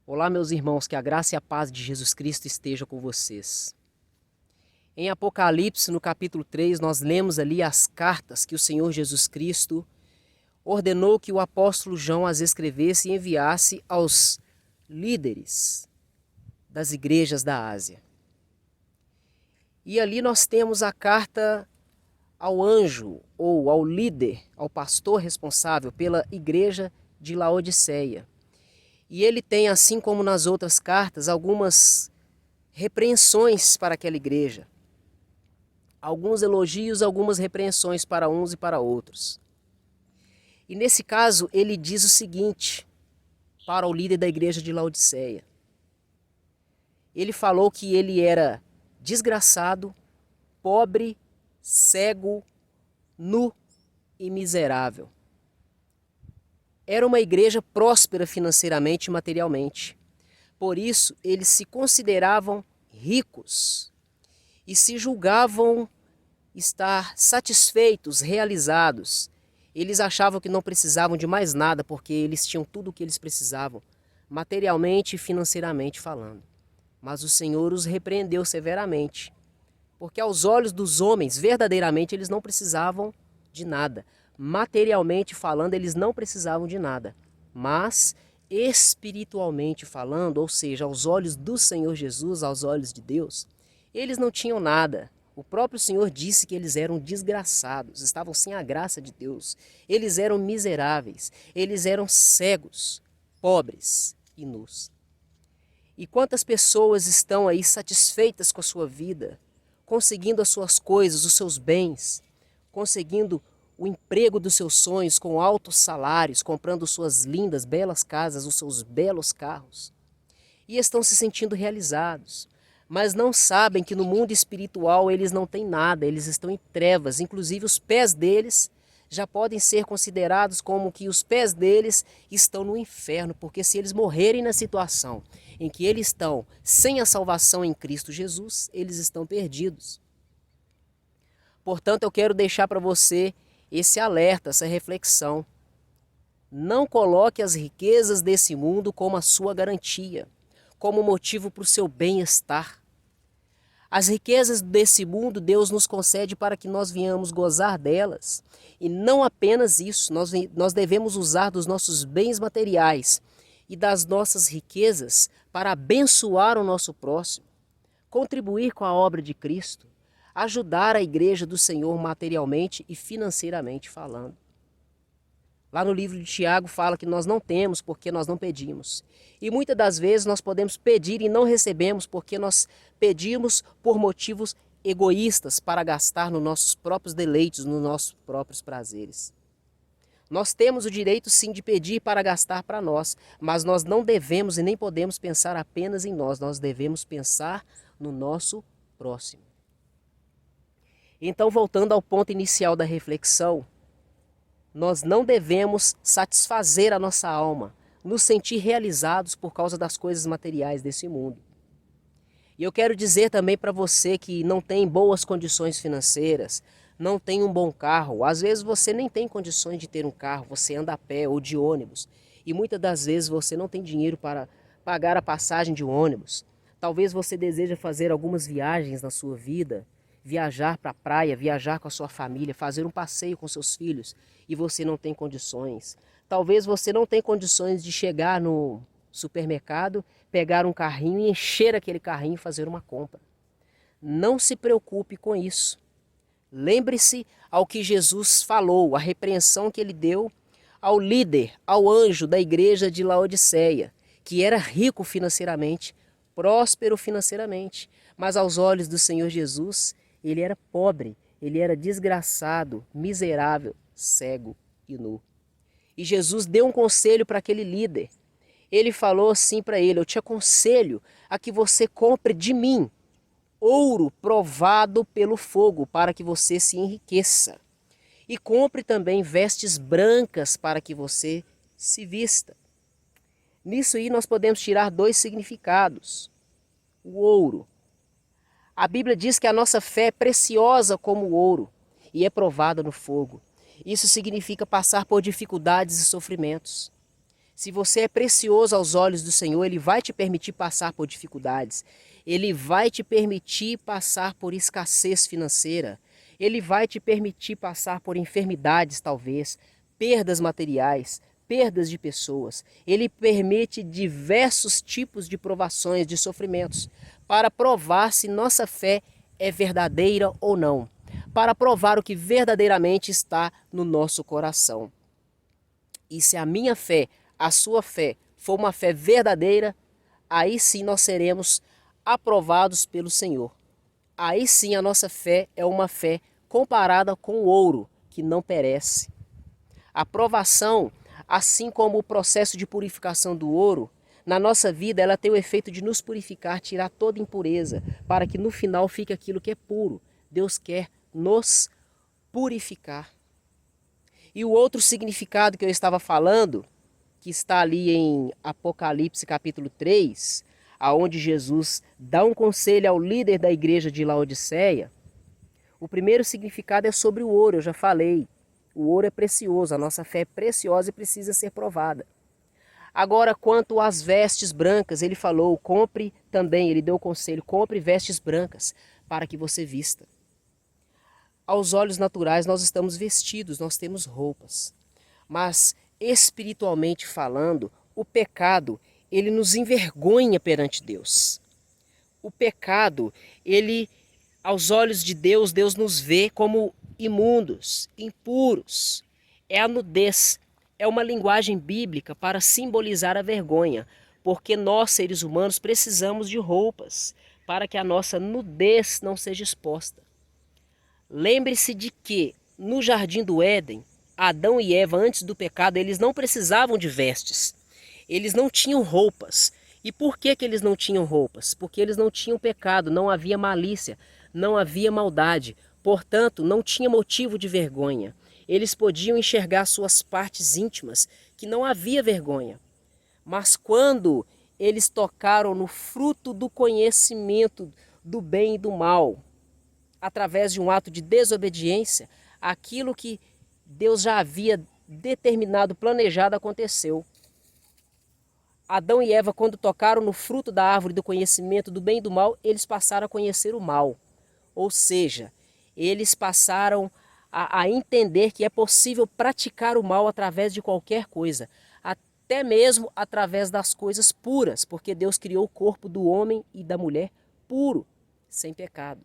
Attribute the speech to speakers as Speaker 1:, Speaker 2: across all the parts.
Speaker 1: Olá, meus irmãos, que a graça e a paz de Jesus Cristo esteja com vocês. Em Apocalipse, no capítulo 3, nós lemos ali as cartas que o Senhor Jesus Cristo ordenou que o apóstolo João as escrevesse e enviasse aos líderes das igrejas da Ásia. E ali nós temos a carta ao anjo, ou ao líder, ao pastor responsável pela igreja de Laodiceia. E ele tem, assim como nas outras cartas, algumas repreensões para aquela igreja. Alguns elogios, algumas repreensões para uns e para outros. E nesse caso, ele diz o seguinte para o líder da igreja de Laodiceia. Ele falou que ele era desgraçado, pobre, cego, nu e miserável. Era uma igreja próspera financeiramente e materialmente. Por isso, eles se consideravam ricos e se julgavam estar satisfeitos, realizados. Eles achavam que não precisavam de mais nada porque eles tinham tudo o que eles precisavam, materialmente e financeiramente falando. Mas o Senhor os repreendeu severamente, porque aos olhos dos homens, verdadeiramente, eles não precisavam de nada. Materialmente falando, eles não precisavam de nada. Mas, espiritualmente falando, ou seja, aos olhos do Senhor Jesus, aos olhos de Deus, eles não tinham nada. O próprio Senhor disse que eles eram desgraçados, estavam sem a graça de Deus. Eles eram miseráveis, eles eram cegos, pobres e nus. E quantas pessoas estão aí satisfeitas com a sua vida, conseguindo as suas coisas, os seus bens, conseguindo o emprego dos seus sonhos com altos salários, comprando suas lindas, belas casas, os seus belos carros. E estão se sentindo realizados, mas não sabem que no mundo espiritual eles não têm nada, eles estão em trevas. Inclusive os pés deles já podem ser considerados como que os pés deles estão no inferno, porque se eles morrerem na situação em que eles estão sem a salvação em Cristo Jesus, eles estão perdidos. Portanto, eu quero deixar para você esse alerta, essa reflexão. Não coloque as riquezas desse mundo como a sua garantia, como motivo para o seu bem-estar. As riquezas desse mundo Deus nos concede para que nós venhamos gozar delas. E não apenas isso, nós devemos usar dos nossos bens materiais e das nossas riquezas para abençoar o nosso próximo, contribuir com a obra de Cristo, ajudar a igreja do Senhor materialmente e financeiramente falando. Lá no livro de Tiago fala que nós não temos porque nós não pedimos. E muitas das vezes nós podemos pedir e não recebemos porque nós pedimos por motivos egoístas para gastar nos nossos próprios deleites, nos nossos próprios prazeres. Nós temos o direito sim de pedir para gastar para nós, mas nós não devemos e nem podemos pensar apenas em nós devemos pensar no nosso próximo. Então, voltando ao ponto inicial da reflexão, nós não devemos satisfazer a nossa alma, nos sentir realizados por causa das coisas materiais desse mundo. E eu quero dizer também para você que não tem boas condições financeiras, não tem um bom carro, às vezes você nem tem condições de ter um carro, você anda a pé ou de ônibus, e muitas das vezes você não tem dinheiro para pagar a passagem de ônibus. Talvez você deseje fazer algumas viagens na sua vida, viajar para a praia, viajar com a sua família, fazer um passeio com seus filhos, e você não tem condições. Talvez você não tenha condições de chegar no supermercado, pegar um carrinho e encher aquele carrinho e fazer uma compra. Não se preocupe com isso. Lembre-se ao que Jesus falou, a repreensão que ele deu ao líder, ao anjo da igreja de Laodiceia, que era rico financeiramente, próspero financeiramente, mas aos olhos do Senhor Jesus, ele era pobre, ele era desgraçado, miserável, cego e nu. E Jesus deu um conselho para aquele líder. Ele falou assim para ele: eu te aconselho a que você compre de mim ouro provado pelo fogo, para que você se enriqueça. E compre também vestes brancas para que você se vista. Nisso aí nós podemos tirar dois significados. O ouro. A Bíblia diz que a nossa fé é preciosa como o ouro e é provada no fogo. Isso significa passar por dificuldades e sofrimentos. Se você é precioso aos olhos do Senhor, Ele vai te permitir passar por dificuldades. Ele vai te permitir passar por escassez financeira. Ele vai te permitir passar por enfermidades, talvez, perdas materiais, perdas de pessoas. Ele permite diversos tipos de provações, de sofrimentos, para provar se nossa fé é verdadeira ou não, para provar o que verdadeiramente está no nosso coração. E se a minha fé, a sua fé, for uma fé verdadeira, aí sim nós seremos aprovados pelo Senhor. Aí sim a nossa fé é uma fé comparada com o ouro, que não perece. A provação, assim como o processo de purificação do ouro, na nossa vida ela tem o efeito de nos purificar, tirar toda impureza, para que no final fique aquilo que é puro. Deus quer nos purificar. E o outro significado que eu estava falando, que está ali em Apocalipse capítulo 3, aonde Jesus dá um conselho ao líder da igreja de Laodiceia, o primeiro significado é sobre o ouro, eu já falei. O ouro é precioso, a nossa fé é preciosa e precisa ser provada. Agora, quanto às vestes brancas, ele falou, compre também, ele deu o conselho, compre vestes brancas para que você vista. Aos olhos naturais nós estamos vestidos, nós temos roupas. Mas espiritualmente falando, o pecado, ele nos envergonha perante Deus. O pecado, ele, aos olhos de Deus, Deus nos vê como imundos, impuros. É a nudez, é uma linguagem bíblica para simbolizar a vergonha, porque nós, seres humanos, precisamos de roupas para que a nossa nudez não seja exposta. Lembre-se de que, no Jardim do Éden, Adão e Eva, antes do pecado, eles não precisavam de vestes. Eles não tinham roupas. E por que eles não tinham roupas? Porque eles não tinham pecado, não havia malícia, não havia maldade. Portanto, não tinha motivo de vergonha. Eles podiam enxergar suas partes íntimas, que não havia vergonha. Mas quando eles tocaram no fruto do conhecimento do bem e do mal, através de um ato de desobediência, aquilo que Deus já havia determinado, planejado, aconteceu. Adão e Eva, quando tocaram no fruto da árvore do conhecimento do bem e do mal, eles passaram a conhecer o mal. Ou seja, eles passaram a entender que é possível praticar o mal através de qualquer coisa, até mesmo através das coisas puras, porque Deus criou o corpo do homem e da mulher puro, sem pecado.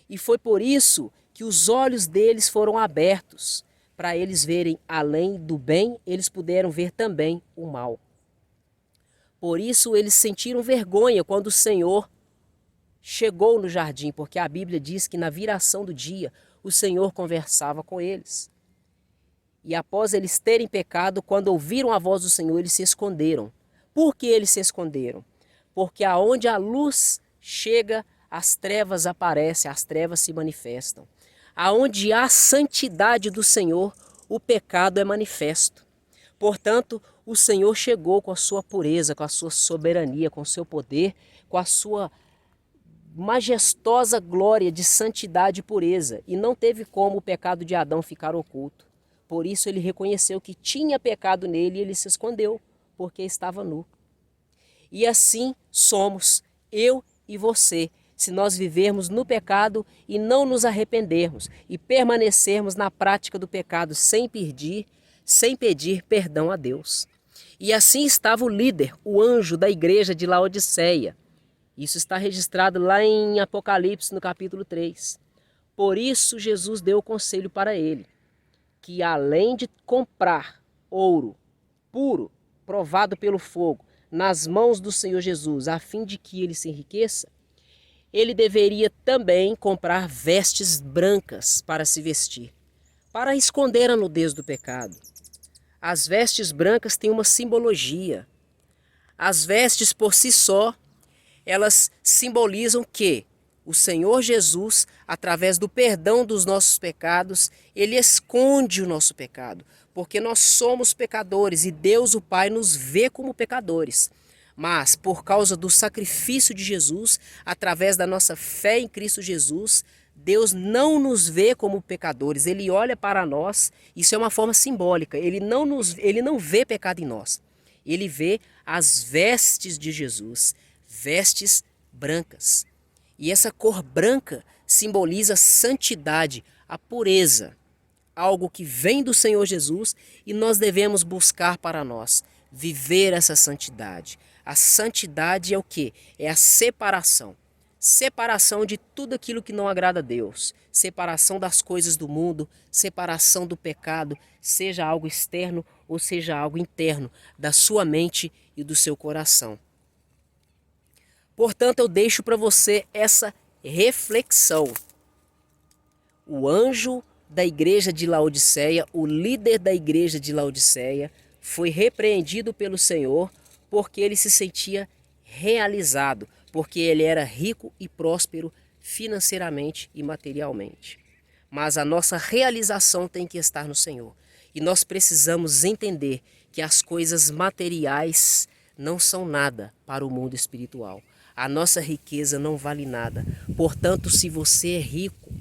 Speaker 1: E foi por isso que os olhos deles foram abertos, para eles verem além do bem, eles puderam ver também o mal. Por isso eles sentiram vergonha quando o Senhor chegou no jardim, porque a Bíblia diz que na viração do dia o Senhor conversava com eles. E após eles terem pecado, quando ouviram a voz do Senhor, eles se esconderam. Por que eles se esconderam? Porque aonde a luz chega, as trevas aparecem, as trevas se manifestam. Aonde há santidade do Senhor, o pecado é manifesto. Portanto, o Senhor chegou com a sua pureza, com a sua soberania, com o seu poder, com a sua majestosa glória de santidade e pureza. E não teve como o pecado de Adão ficar oculto. Por isso ele reconheceu que tinha pecado nele e ele se escondeu, porque estava nu. E assim somos, eu e você, se nós vivermos no pecado e não nos arrependermos e permanecermos na prática do pecado sem pedir perdão a Deus. E assim estava o líder, o anjo da igreja de Laodiceia. Isso está registrado lá em Apocalipse, no capítulo 3. Por isso Jesus deu o conselho para ele, que além de comprar ouro puro, provado pelo fogo, nas mãos do Senhor Jesus, a fim de que ele se enriqueça, ele deveria também comprar vestes brancas para se vestir, para esconder a nudez do pecado. As vestes brancas têm uma simbologia. As vestes por si só, elas simbolizam que o Senhor Jesus, através do perdão dos nossos pecados, ele esconde o nosso pecado, porque nós somos pecadores e Deus, o Pai, nos vê como pecadores. Mas, por causa do sacrifício de Jesus, através da nossa fé em Cristo Jesus, Deus não nos vê como pecadores, Ele olha para nós, isso é uma forma simbólica, Ele não vê pecado em nós. Ele vê as vestes de Jesus, vestes brancas. E essa cor branca simboliza santidade, a pureza, algo que vem do Senhor Jesus e nós devemos buscar para nós, viver essa santidade. A santidade é o quê? É a separação. Separação de tudo aquilo que não agrada a Deus. Separação das coisas do mundo, separação do pecado, seja algo externo ou seja algo interno, da sua mente e do seu coração. Portanto, eu deixo para você essa reflexão. O anjo da igreja de Laodiceia, o líder da igreja de Laodiceia, foi repreendido pelo Senhor porque ele se sentia realizado, porque ele era rico e próspero financeiramente e materialmente. Mas a nossa realização tem que estar no Senhor. E nós precisamos entender que as coisas materiais não são nada para o mundo espiritual. A nossa riqueza não vale nada. Portanto, se você é rico,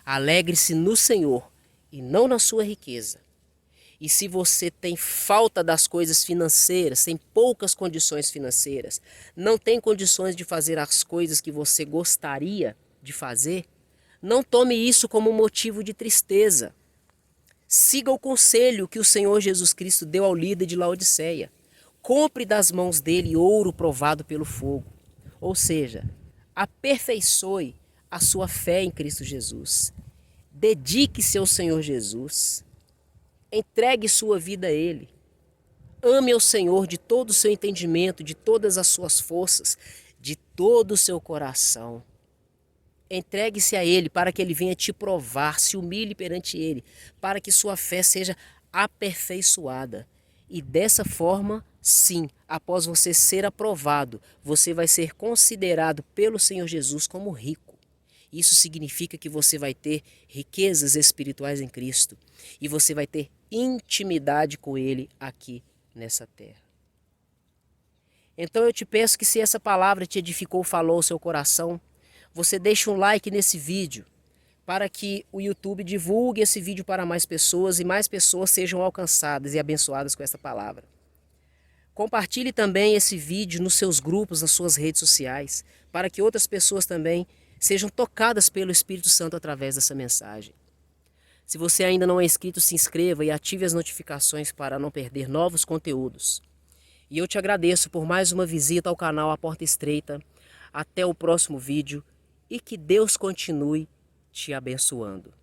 Speaker 1: alegre-se no Senhor e não na sua riqueza. E se você tem falta das coisas financeiras, tem poucas condições financeiras, não tem condições de fazer as coisas que você gostaria de fazer, não tome isso como motivo de tristeza. Siga o conselho que o Senhor Jesus Cristo deu ao líder de Laodiceia. Compre das mãos dele ouro provado pelo fogo. Ou seja, aperfeiçoe a sua fé em Cristo Jesus. Dedique-se ao Senhor Jesus. Entregue sua vida a Ele. Ame ao Senhor de todo o seu entendimento, de todas as suas forças, de todo o seu coração. Entregue-se a Ele para que Ele venha te provar, se humilhe perante Ele, para que sua fé seja aperfeiçoada. E dessa forma, sim, após você ser aprovado, você vai ser considerado pelo Senhor Jesus como rico. Isso significa que você vai ter riquezas espirituais em Cristo e você vai ter intimidade com Ele aqui nessa terra. Então eu te peço que, se essa palavra te edificou, falou ao seu coração, você deixe um like nesse vídeo para que o YouTube divulgue esse vídeo para mais pessoas e mais pessoas sejam alcançadas e abençoadas com essa palavra. Compartilhe também esse vídeo nos seus grupos, nas suas redes sociais, para que outras pessoas também sejam tocadas pelo Espírito Santo através dessa mensagem. Se você ainda não é inscrito, se inscreva e ative as notificações para não perder novos conteúdos. E eu te agradeço por mais uma visita ao canal A Porta Estreita. Até o próximo vídeo e que Deus continue te abençoando.